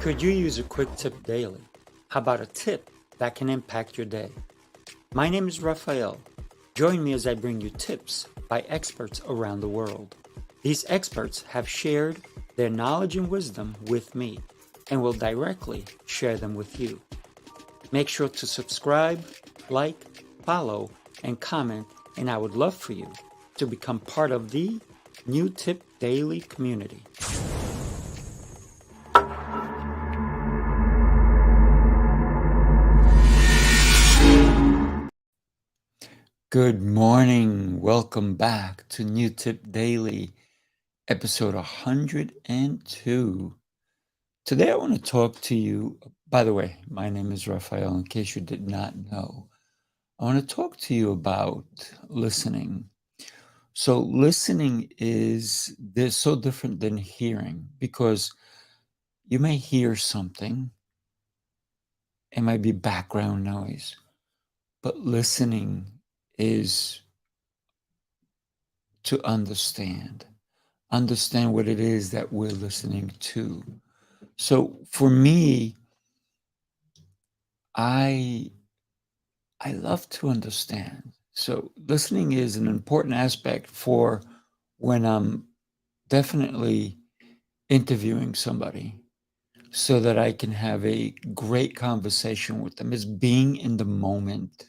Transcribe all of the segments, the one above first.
Could you use a quick tip daily? How about a tip that can impact your day? My name is Raphael. Join me as I bring you tips by experts around the world. These experts have shared their knowledge and wisdom with me and will directly share them with you. Make sure to subscribe, like, follow, and comment, and I would love for you to become part of the New Tip Daily community. Good morning. Welcome back to New Tip Daily, episode 102. Today I want to talk to you. By the way, my name is Raphael, in case you did not know. I want to talk to you about listening. So listening is so different than hearing, because you may hear something, it might be background noise, but listening is to understand what it is that we're listening to. So for me, I love to understand. So listening is an important aspect for when I'm definitely interviewing somebody, so that I can have a great conversation with them, is being in the moment.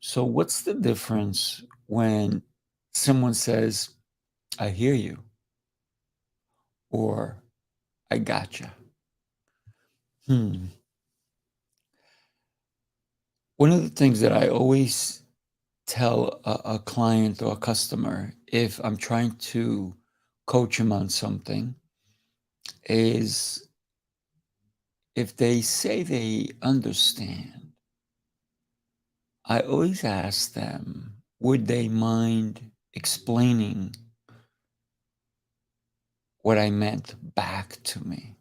So what's the difference when someone says, "I hear you," or "I gotcha"? One of the things that I always tell a client or a customer, if I'm trying to coach them on something, is if they say they understand, I always ask them, would they mind explaining what I meant back to me,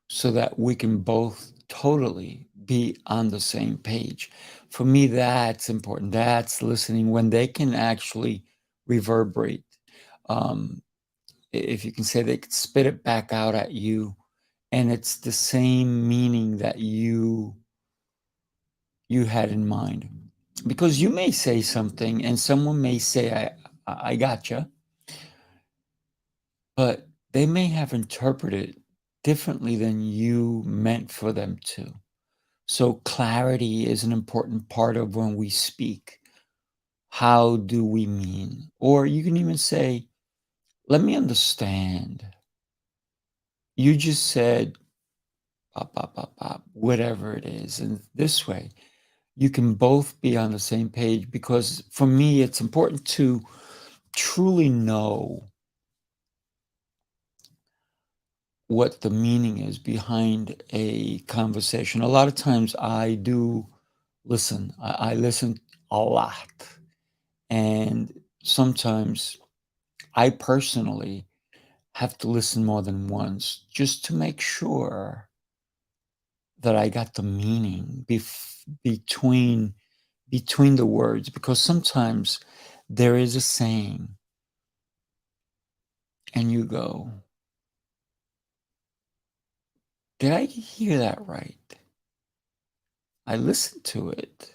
so that we can both totally be on the same page? For me, that's important. That's listening, when they can actually reverberate. If you can say, they could spit it back out at you, and it's the same meaning that you had in mind. Because you may say something and someone may say, I gotcha, but they may have interpreted it differently than you meant for them to. So clarity is an important part of when we speak. How do we mean? Or you can even say, let me understand. You just said, pop, pop, pop, pop, whatever it is. And this way, you can both be on the same page, because for me, it's important to truly know what the meaning is behind a conversation. A lot of times I do listen. I listen a lot. And sometimes I personally have to listen more than once, just to make sure that I got the meaning between the words, because sometimes there is a saying and you go, did I hear that right? I listened to it,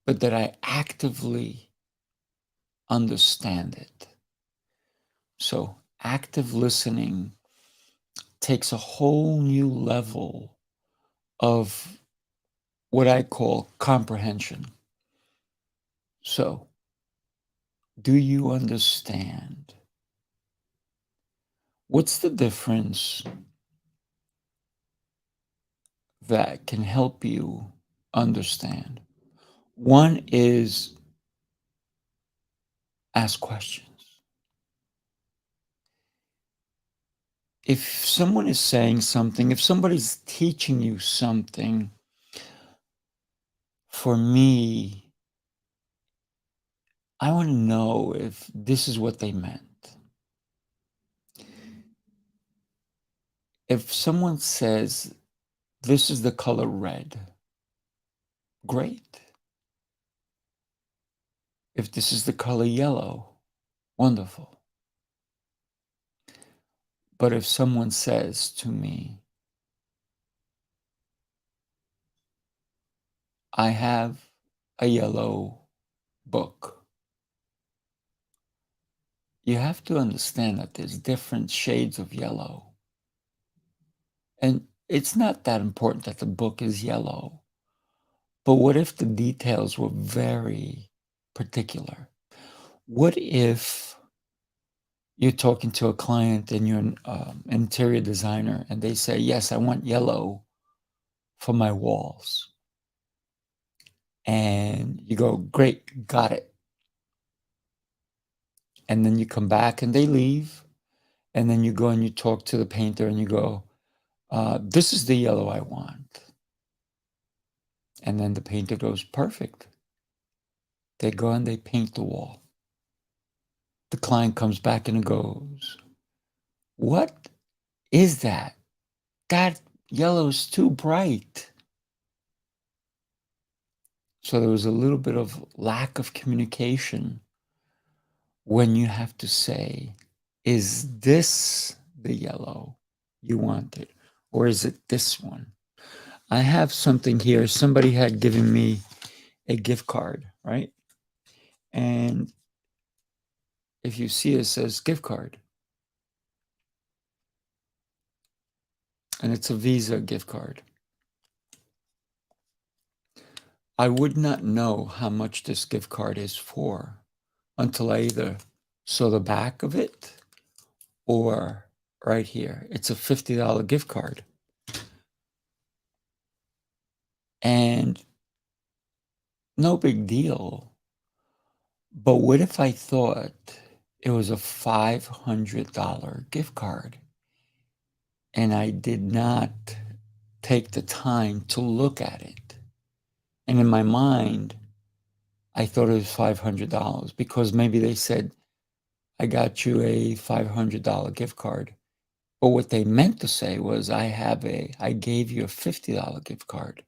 but did I actively understand it? So active listening takes a whole new level of what I call comprehension. So, do you understand? What's the difference that can help you understand? One is ask questions. If someone is saying something, if somebody's teaching you something, for me, I want to know if this is what they meant. If someone says, this is the color red, great. If this is the color yellow, wonderful. But if someone says to me, I have a yellow book. You have to understand that there's different shades of yellow. And it's not that important that the book is yellow. But what if the details were very particular? What if you're talking to a client and you're an interior designer and they say, yes, I want yellow for my walls. And you go, great, got it. And then you come back and they leave. And then you go and you talk to the painter and you go, this is the yellow I want. And then the painter goes, perfect. They go and they paint the wall. The client comes back and goes, what is that? That yellow's too bright. So there was a little bit of lack of communication when you have to say, is this the yellow you wanted? Or is it this one? I have something here. Somebody had given me a gift card, right? And if you see it says gift card. And it's a Visa gift card. I would not know how much this gift card is for until I either saw the back of it or right here. It's a $50 gift card. And no big deal. But what if I thought it was a $500 gift card and I did not take the time to look at it? And in my mind, I thought it was $500 because maybe they said, I got you a $500 gift card. But what they meant to say was, I gave you a $50 gift card.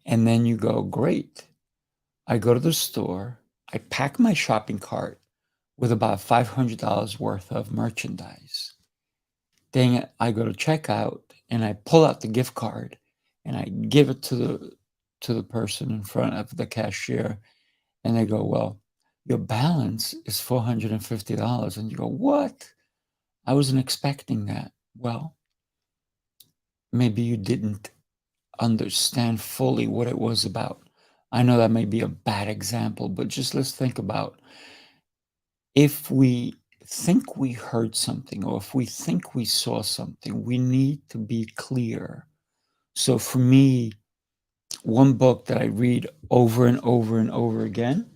And then you go, great. I go to the store, I pack my shopping cart with about $500 worth of merchandise. Then I go to checkout and I pull out the gift card and I give it to the person in front of the cashier. And they go, well, your balance is $450. And you go, what? I wasn't expecting that. Well, maybe you didn't understand fully what it was about. I know that may be a bad example, but just let's think about if we think we heard something or if we think we saw something, we need to be clear. So for me, one book that I read over and over and over again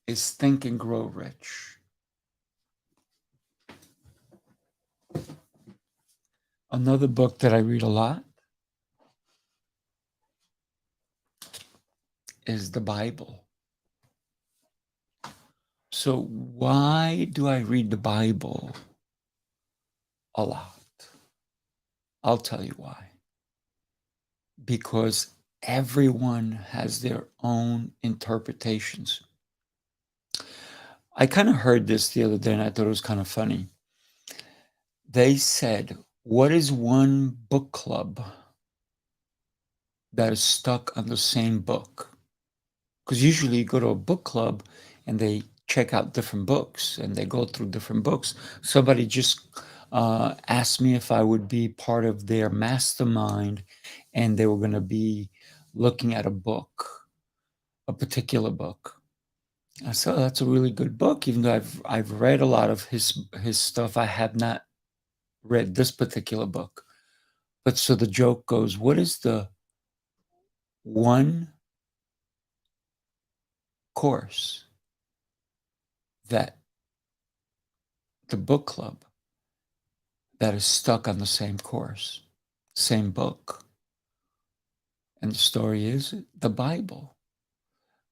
is Think and Grow Rich. Another book that I read a lot is the Bible. So why do I read the Bible a lot? I'll tell you why. Because everyone has their own interpretations. I kind of heard this the other day and I thought it was kind of funny. They said, what is one book club that is stuck on the same book? Because usually you go to a book club and they check out different books and they go through different books. Somebody just asked me if I would be part of their mastermind and they were going to be looking at a book, a particular book. I said, oh, that's a really good book. Even though I've read a lot of his stuff, I have not read this particular book. But so the joke goes, what is the one course that the book club that is stuck on the same course, same book? And the story is the Bible.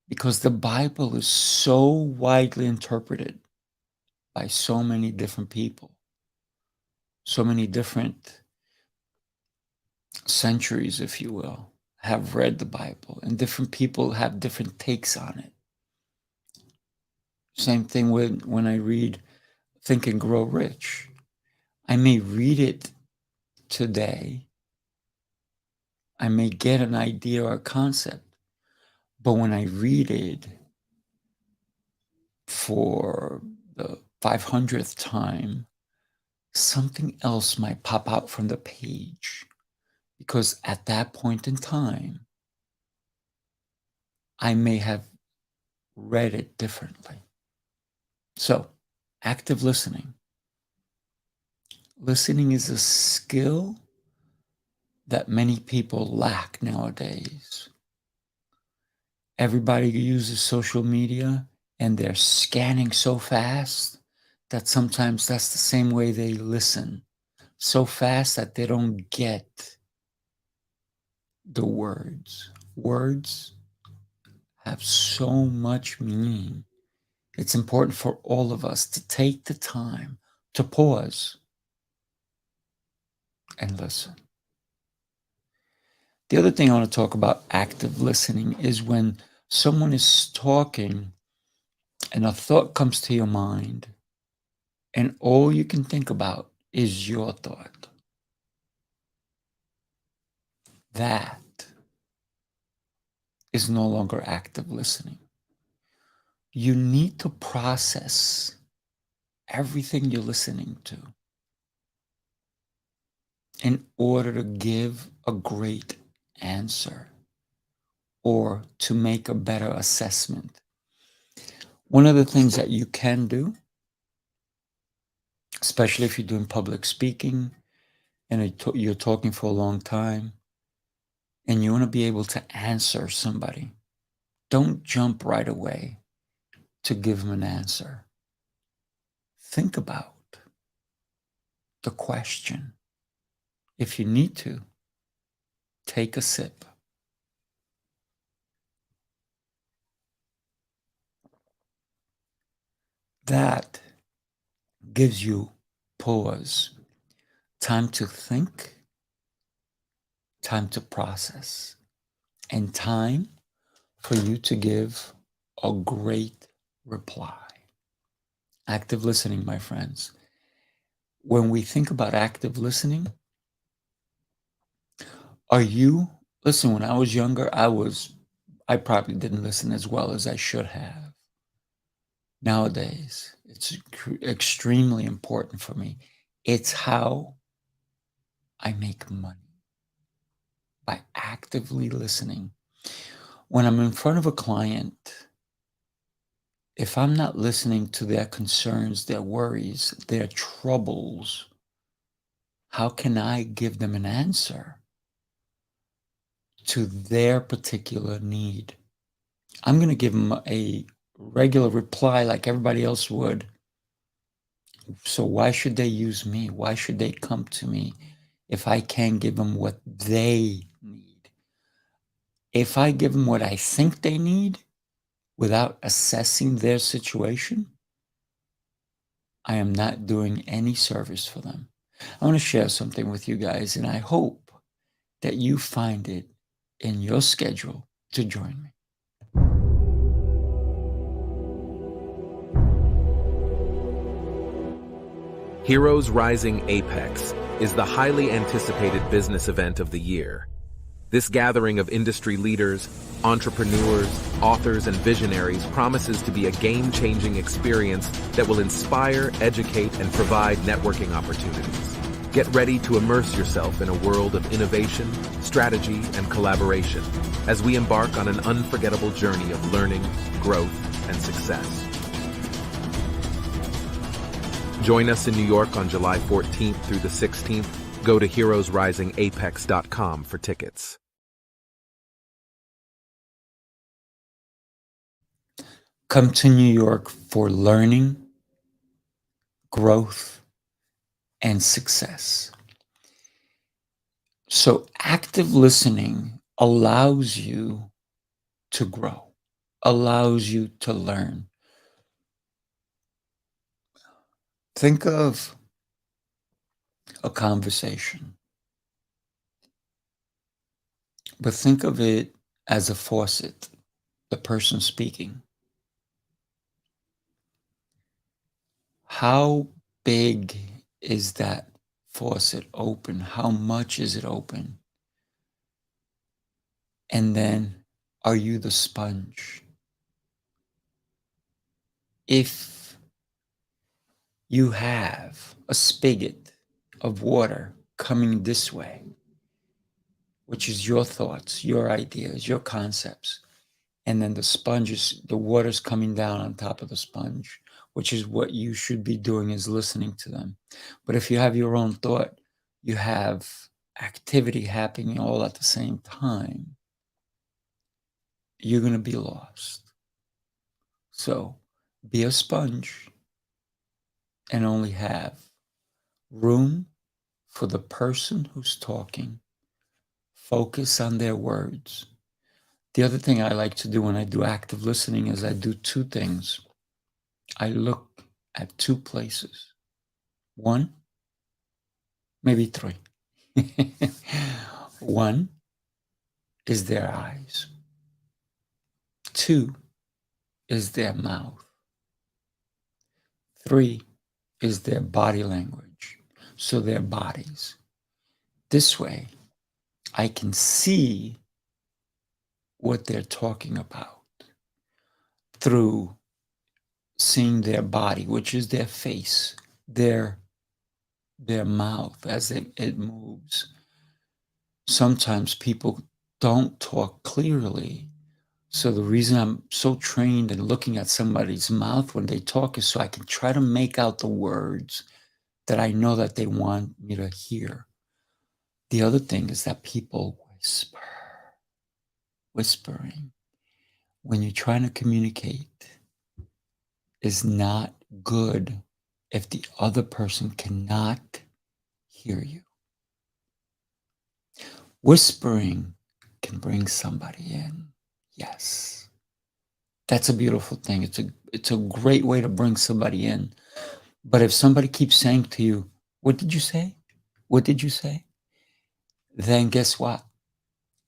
Because the Bible is so widely interpreted by so many different people, so many different centuries, if you will, have read the Bible, and different people have different takes on it. Same thing when I read Think and Grow Rich. I may read it today, I may get an idea or a concept, but when I read it for the 500th time, something else might pop out from the page because at that point in time, I may have read it differently. So, active listening. Listening is a skill that many people lack nowadays. Everybody uses social media and they're scanning so fast that sometimes that's the same way they listen. So fast that they don't get the words. Words have so much meaning. It's important for all of us to take the time to pause and listen. The other thing I want to talk about active listening is when someone is talking and a thought comes to your mind and all you can think about is your thought. That is no longer active listening. You need to process everything you're listening to in order to give a great answer or to make a better assessment. One of the things that you can do, especially if you're doing public speaking and you're talking for a long time and you want to be able to answer somebody, don't jump right away to give them an answer. Think about the question. If you need to, take a sip. That gives you pause, time to think, time to process, and time for you to give a great reply. Active listening, my friends. When we think about active listening, listen, when I was younger, I probably didn't listen as well as I should have. Nowadays, it's extremely important for me. It's how I make money, by actively listening. When I'm in front of a client, if I'm not listening to their concerns, their worries, their troubles, how can I give them an answer to their particular need? I'm going to give them a regular reply like everybody else would. So why should they use me? Why should they come to me if I can't give them what they need? If I give them what I think they need without assessing their situation, I am not doing any service for them. I want to share something with you guys, and I hope that you find it in your schedule to join me. Heroes Rising Apex is the highly anticipated business event of the year. This gathering of industry leaders, entrepreneurs, authors, and visionaries promises to be a game-changing experience that will inspire, educate, and provide networking opportunities. Get ready to immerse yourself in a world of innovation, strategy, and collaboration as we embark on an unforgettable journey of learning, growth, and success. Join us in New York on July 14th through the 16th. Go to heroesrisingapex.com for tickets. Come to New York for learning, growth, and success. So active listening allows you to grow, allows you to learn. Think of a conversation, but think of it as a faucet, the person speaking. How big is that faucet open? How much is it open? And then, are you the sponge? If you have a spigot of water coming this way, which is your thoughts, your ideas, your concepts, and then the water's coming down on top of the sponge, which is what you should be doing, is listening to them. But if you have your own thought, you have activity happening all at the same time, you're going to be lost. So be a sponge and only have room for the person who's talking. Focus on their words. The other thing I like to do when I do active listening is I do two things. I look at two places. One, maybe three. One is their eyes. Two is their mouth. Three is their body language. So their bodies. This way, I can see what they're talking about through seeing their body, which is their face, their mouth as it moves. Sometimes people don't talk clearly. So the reason I'm so trained in looking at somebody's mouth when they talk is so I can try to make out the words that I know that they want me to hear. The other thing is that people whisper. Whispering, when you're trying to communicate, is not good if the other person cannot hear you. Whispering can bring somebody in. Yes. That's a beautiful thing. It's a great way to bring somebody in. But if somebody keeps saying to you, "What did you say? What did you say?" Then guess what?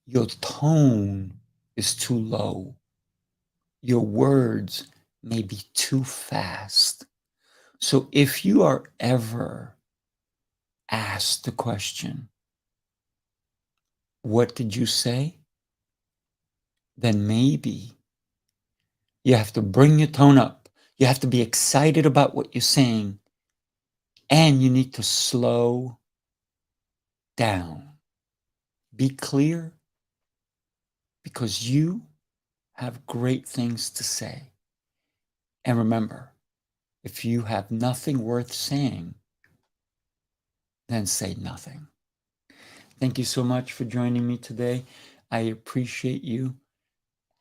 Your tone is too low. Your words may be too fast. So if you are ever asked the question, "What did you say?" then maybe you have to bring your tone up. You have to be excited about what you're saying, and you need to slow down. Be clear, because you have great things to say. And remember, if you have nothing worth saying, then say nothing. Thank you so much for joining me today. I appreciate you.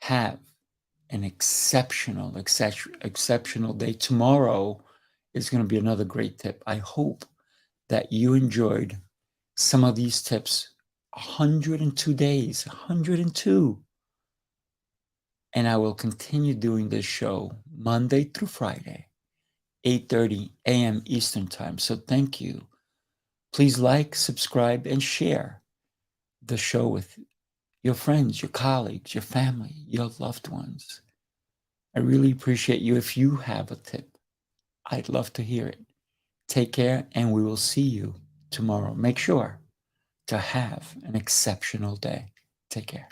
Have an exceptional day. Tomorrow is going to be another great tip. I hope that you enjoyed some of these tips. 102 days, 102. And I will continue doing this show Monday through Friday, 8:30 a.m. Eastern Time. So thank you. Please like, subscribe, and share the show with your friends, your colleagues, your family, your loved ones. I really appreciate you. If you have a tip, I'd love to hear it. Take care, and we will see you tomorrow. Make sure to have an exceptional day. Take care.